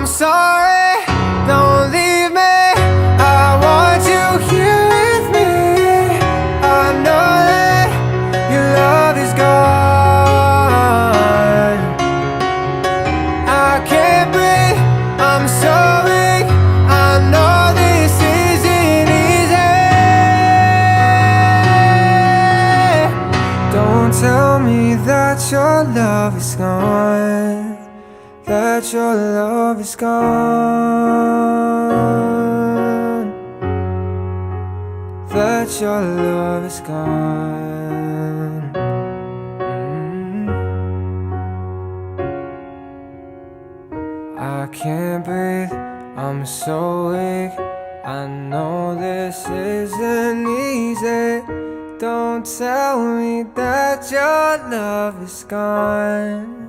I'm sorry, don't leave me. I want you here with me. I know that your love is gone. I can't breathe, I'm so weak. I know this isn't easy. Don't tell me that your love is gone, that your love is gone, that your love is gone. I can't breathe, I'm so weak. I know this isn't easy. Don't tell me that your love is gone.